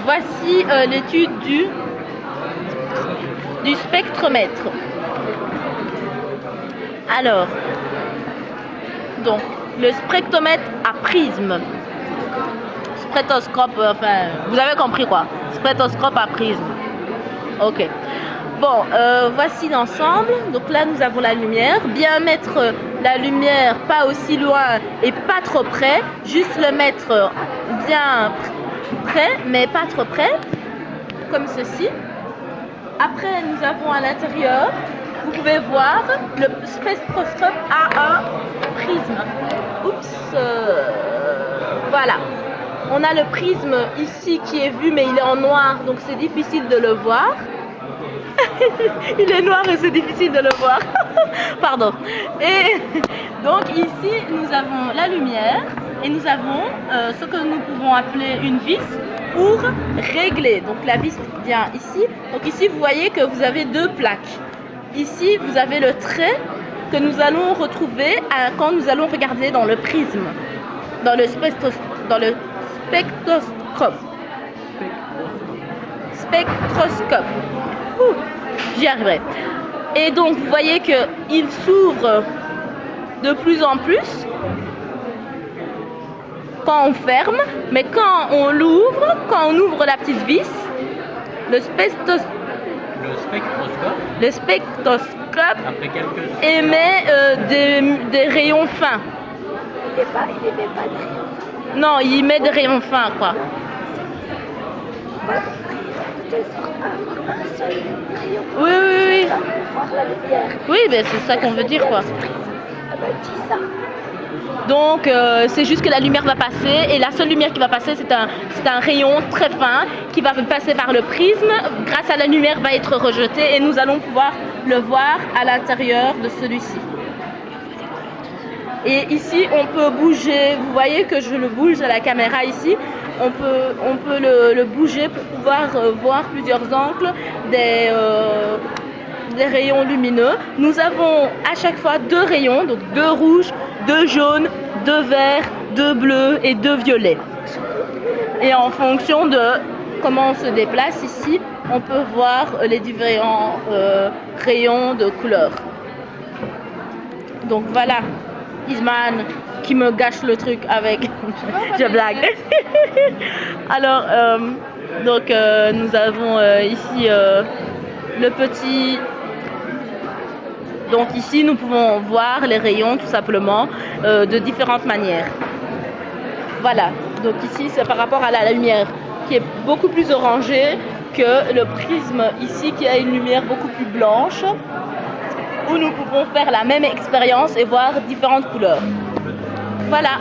voici l'étude du spectromètre. Alors, donc, le spectromètre à prisme. Spectroscope, enfin, vous avez compris quoi. Spectroscope à prisme. Ok. Bon, voici l'ensemble. Donc là, nous avons la lumière. Bien mettre la lumière pas aussi loin et pas trop près. Juste le mettre bien près, mais pas trop près. Comme ceci. Après, nous avons à l'intérieur, vous pouvez voir, le spectroscope a un prisme. Oups, voilà. On a le prisme ici qui est vu, mais il est en noir, donc c'est difficile de le voir. Il est noir et c'est difficile de le voir. Pardon. Et donc ici, nous avons la lumière et nous avons ce que nous pouvons appeler une vis pour régler. Donc la vis vient ici. Donc ici, vous voyez que vous avez deux plaques. Ici, vous avez le trait que nous allons retrouver quand nous allons regarder dans le prisme, dans le spectroscope. Spectroscope. J'y arriverai. Et donc, vous voyez qu'il s'ouvre de plus en plus quand on ferme, mais quand on l'ouvre, quand on ouvre la petite vis, le spectroscope émet des rayons fins. Il émet pas de rayons. Non, il émet des rayons fins, quoi. Oui, oui, oui. Oui, ben c'est ça qu'on veut dire, quoi. Donc, c'est juste que la lumière va passer, et la seule lumière qui va passer, c'est un rayon très fin qui va passer par le prisme. Grâce à la lumière, va être rejeté, et nous allons pouvoir le voir à l'intérieur de celui-ci. Et ici, on peut bouger. Vous voyez que je le bouge à la caméra ici. On peut le bouger pour pouvoir voir plusieurs angles des rayons lumineux. Nous avons à chaque fois deux rayons, donc deux rouges, deux jaunes, deux verts, deux bleus et deux violets. Et en fonction de comment on se déplace ici, on peut voir les différents rayons de couleur. Donc voilà, Isman qui me gâche le truc avec... Je blague. Alors, donc nous avons ici le petit... Donc ici, nous pouvons voir les rayons tout simplement de différentes manières. Voilà, donc ici, c'est par rapport à la lumière qui est beaucoup plus orangée que le prisme ici qui a une lumière beaucoup plus blanche, où nous pouvons faire la même expérience et voir différentes couleurs. Voilà.